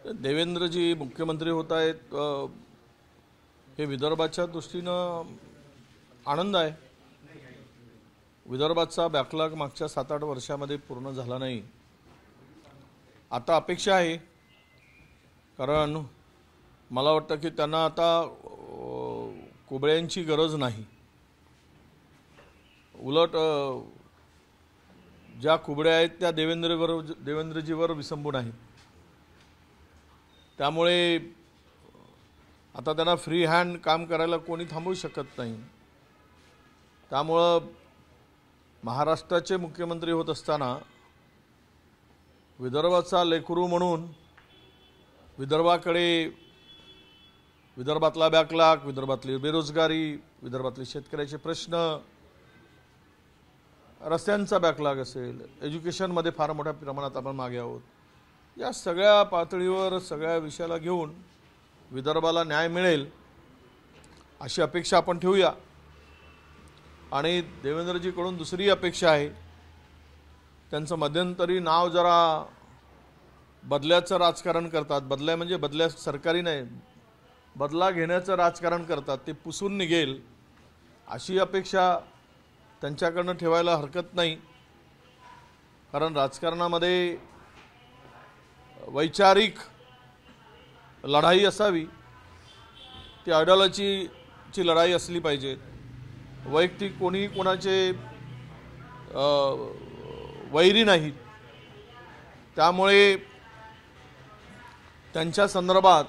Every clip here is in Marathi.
देवेंद्रजी मुख्यमंत्री होत आहेत हे विदर्भाच्या दृष्टीनं आनंद आहे। विदर्भाचा बॅकलॉग मागच्या 7-8 वर्षामध्ये पूर्ण झाला नाही। आता अपेक्षा आहे, कारण मला वाटतं की त्यांना आता कुबळ्यांची गरज नाही। उलट ज्या कुबड्या आहेत त्या देवेंद्रजीवर विसंबून आहेत। त्यामुळे आता त्यांना फ्री हँड काम करायला कोणी थांबवू शकत नाही। त्यामुळे महाराष्ट्राचे मुख्यमंत्री होत असताना विदर्भाचा लेकरू म्हणून विदर्भातला बॅकलॉग, विदर्भातली बेरोजगारी, विदर्भातले शेतकऱ्याचे प्रश्न, रस्त्यांचा बॅकलॉग असेल, एज्युकेशनमध्ये फार मोठ्या प्रमाणात आपण मागे आहोत। या सगळ्या पातळीवर सगळ्या विषयाला घेऊन विदर्भाला न्याय मिळेल अशी अपेक्षा आपण ठेवूया। आणि देवेंद्रजीकडून दुसरी अपेक्षा आहे, त्यांचं मध्यंतरी नाव जरा बदल्याचं राजकारण करतात। बदल्या म्हणजे बदल्या सरकारी नाही, बदला घेण्याचं राजकारण करतात, ते पुसून निघेल अशी अपेक्षा त्यांच्याकडनं ठेवायला हरकत नाही। कारण राजकारणामध्ये वैचारिक लढाई असावी, ती आयडियोलॉजीची लढाई असली पाहिजे। वैयक्तिक कोणी कोणाचे वैरी नाहीत। त्यामुळे त्यांच्या संदर्भात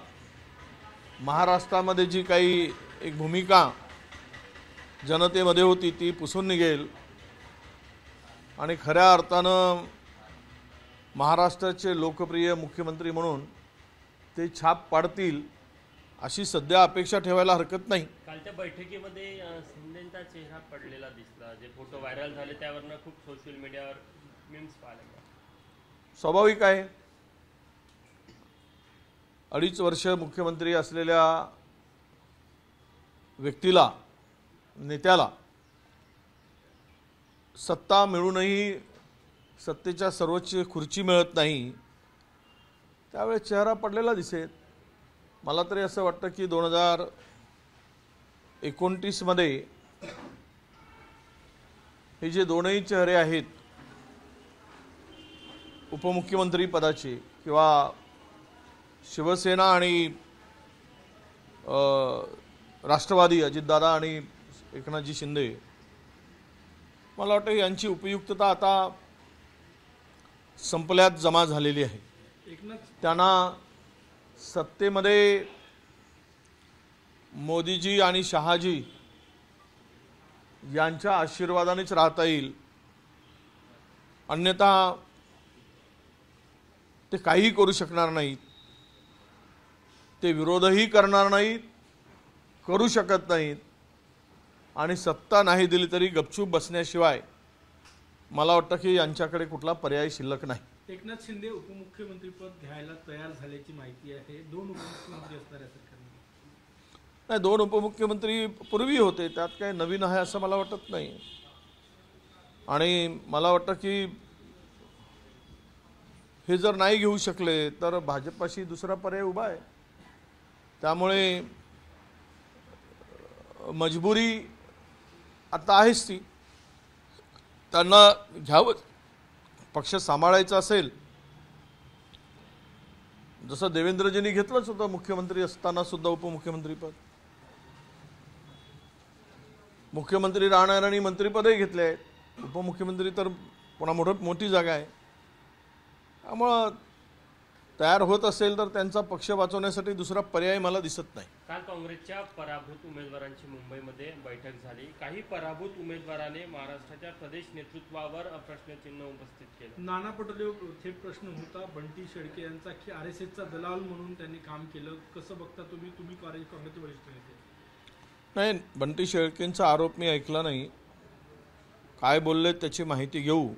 महाराष्ट्रामध्ये जी काही एक भूमिका जनतेमध्ये होती ती पुसून निघेल आणि खऱ्या अर्थानं महाराष्ट्राचे लोकप्रिय मुख्यमंत्री म्हणून ते छाप पाडतील अशी सध्या अपेक्षा ठेवायला हरकत नाही। कालच्या बैठकीमध्ये शिंदेंचा चेहरा पडलेला दिसला, जे फोटो व्हायरल झाले त्यावरनं खूप सोशल मीडियावर मीम्स पाहायला मिळाले। स्वाभाविक आहे, 2.5 वर्ष मुख्यमंत्री असलेल्या व्यक्तीला, नेत्याला सत्ता मिळूनही सत्तेच्या सर्वोच्च खुर्ची मिळत नाही, त्यावेळेस चेहरा पडलेला दिसेल। मला तरी असं वाटतं की 2029 मध्ये हे जे दोनही चेहरे आहेत उपमुख्यमंत्री पदाचे, किंवा शिवसेना आणि राष्ट्रवादी अजितदादा आणि एकनाथजी शिंदे, मला वाटतं यांची उपयुक्तता आता संपल्यात जमा झालेली आहे। त्यांना सत्तेमध्ये मोदीजी आणि शहाजी यांच्या आशीर्वादानेच राहता येईल, अन्यथा ते काही करू शकणार नाहीत। ते विरोधही करणार नाहीत, करू शकत नाहीत, आणि सत्ता नाही दिली तरी गपचूप बसण्याशिवाय मला वाटतं की यांच्याकडे कुठला पर्याय शिल्लक नाही। एकनाथ शिंदे उपमुख्यमंत्री पद घ्यायला तयार झाल्याची माहिती आहे। 2 उपमुख्यमंत्री असणार आहे सरकारने। नाही, 2 उपमुख्यमंत्री पूर्वी होते, त्यात काही नवीन आहे असं मला वाटत नाही। आणि मला वाटतं की हे जर नाही घेऊ शकले तर भाजपाशी दुसरा पर्याय उभा आहे। त्यामुळे मजबुरी आता आहेच ती, त्यांना घ्यावं। पक्ष सांभाळायचा असेल, जसं देवेंद्रजींनी घेतलंच होतं मुख्यमंत्री असताना सुद्धा उपमुख्यमंत्रीपद, मुख्यमंत्री राहणार आणि मंत्रिपदही घेतले आहेत, उपमुख्यमंत्री तर पुन्हा मोठी जागा आहे। त्यामुळं तयार होत असेल तर त्यांचा पक्ष वाचवण्यासाठी दुसरा पर्याय मला दिसत नाही। काल काँग्रेसच्या पराभूत उमेदवारांची मुंबईमध्ये बैठक झाली। काही पराभूत उमेदवारांनी महाराष्ट्राच्या प्रदेश नेतृत्वावर प्रश्नचिन्ह उपस्थित केलं। नाना पटोलेवर थेट प्रश्न होता बंटी शेळके यांचा की RSSचा दलाल म्हणून त्यांनी काम केलं, कसं बघता तुम्ही काँग्रेसचे वरिष्ठ नेते? नाही, बंटी शेळकेंचा आरोप मी ऐकला नाही। काय बोलले त्याची माहिती घेऊ।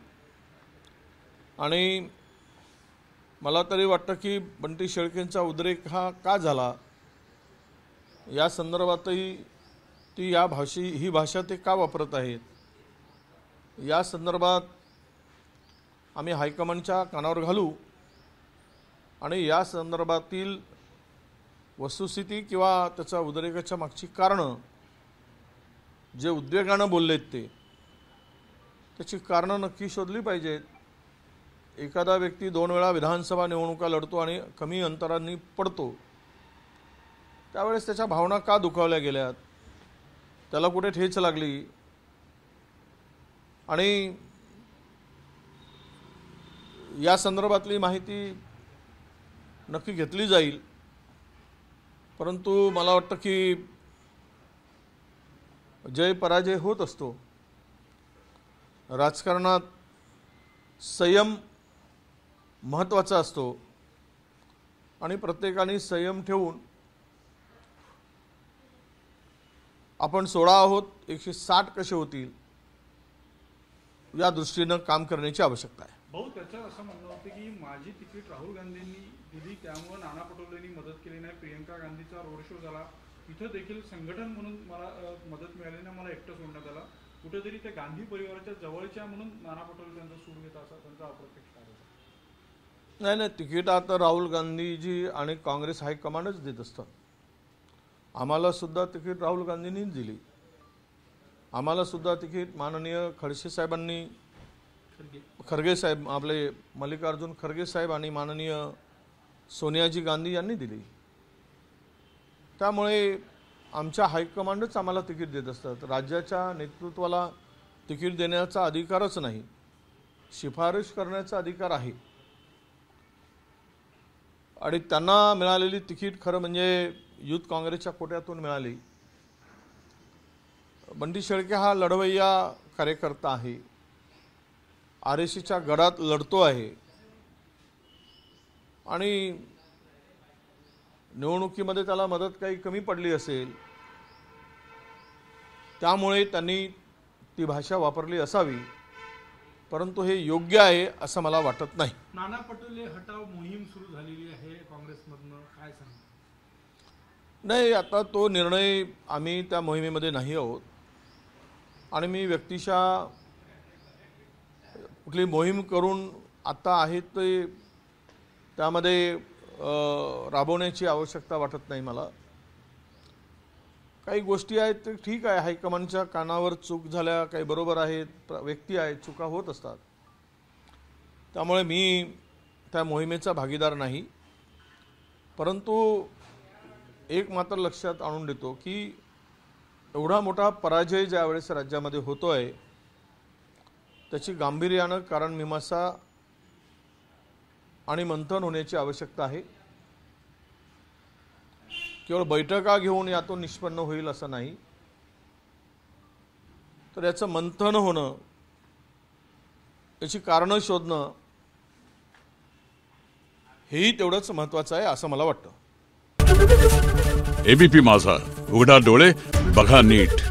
आणि मला तरी वाटतं की बंटी शेळकेंचा उद्रेक हा का झाला या संदर्भातही ती ही भाषा ते का वापरत आहेत या संदर्भात आम्ही हायकमांडच्या कानावर घालू आणि या संदर्भातील वस्तुस्थिती किंवा त्याच्या उद्रेकाच्या मागची कारणं जे उद्वेगानं बोललेत त्याची कारणं नक्की शोधली पाहिजेत. एखादा व्यक्ती 2 वेळा विधानसभा निवडणुका लढतो आणि कमी अंतरांनी पडतो, त्यावेळेस त्याच्या भावना का दुखावल्या गेल्यात, त्याला कुठे ठेच लागली, आणि या संदर्भातली माहिती नक्की घेतली जाईल. परंतु मला वाटतं की जय पराजय होत असतो. राजकारणात संयम महत्त्वाचा असतो आणि प्रत्येकाने संयम ठेवून आपण 16 आहोत 160 कसे होतील या दृष्टीनं काम करण्याची आवश्यकता आहे. भाऊ, त्याचं असं म्हणणं होतं की माझी तिकीट राहुल गांधींनी दिली, त्यामुळे नाना पटोलेंनी मदत केली नाही. प्रियंका गांधीचा रोड शो झाला, इथं देखील संघटन म्हणून मला मदत मिळाली नाही, मला एकटं सोडण्यात आलं. कुठेतरी ते गांधी परिवाराच्या जवळच्या म्हणून नाना पटोले त्यांचा सूड घेत असा त्यांचा अप्रत्यक्ष आरोप. नाही, तिकीट आता राहुल गांधीजी आणि काँग्रेस हायकमांडच देत असतात. आम्हाला सुद्धा तिकीट राहुल गांधींनीच दिली. आम्हाला सुद्धा तिकीट माननीय खडसे साहेबांनी, खरगे साहेब, आपले मल्लिकार्जुन खरगे साहेब आणि माननीय सोनियाजी गांधी यांनी दिली. त्यामुळे आमच्या हायकमांडच आम्हाला तिकीट देत असतात. राज्याच्या नेतृत्वाला तिकीट देण्याचा अधिकारच नाही, शिफारस करण्याचा अधिकार आहे. आणि त्यांना मिळालेली तिकीट खरं म्हणजे युथ काँग्रेसच्या कोट्यातून मिळाली. बंटी शेळके हा लढवय्या कार्यकर्ता आहे, RSCच्या गडात लढतो आहे आणि निवडणुकीमध्ये त्याला मदत काही कमी पडली असेल, त्यामुळे त्यांनी ती भाषा वापरली असावी. परंतु हे योग्य आहे असं मला वाटत नाही. नाना पटोले हटाव मोहीम सुरू झालेली आहे काँग्रेसमधनं, काय सांगा? नाही, आता तो निर्णय आम्ही त्या मोहिमेमध्ये नाही आहोत आणि मी व्यक्तिशः कुठली मोहीम करून आता आहे ते त्यामध्ये राबवण्याची आवश्यकता वाटत नाही मला. काही गोष्टी आहेत ते ठीक आहे, हायकमांडच्या कानावर चूक झाल्या, काही बरोबर आहेत, व्यक्ती आहेत, चुका होत असतात. त्यामुळे मी त्या मोहिमेचा भागीदार नाही. परंतु एक मात्र लक्षात आणून देतो की एवढा मोठा पराजय ज्यावेळेस राज्यामध्ये होतोय त्याची गांभीर्यानं कारण मीमांसा आणि मंथन होण्याची आवश्यकता आहे. केवळ बैठका घेऊन यातून निष्पन्न होईल असं नाही, तर याचं मंथन होणं, याची कारणं शोधणं हेही तेवढंच महत्त्वाचं आहे असं मला वाटतं. ABP माझा, उघडा डोळे बघा नीट.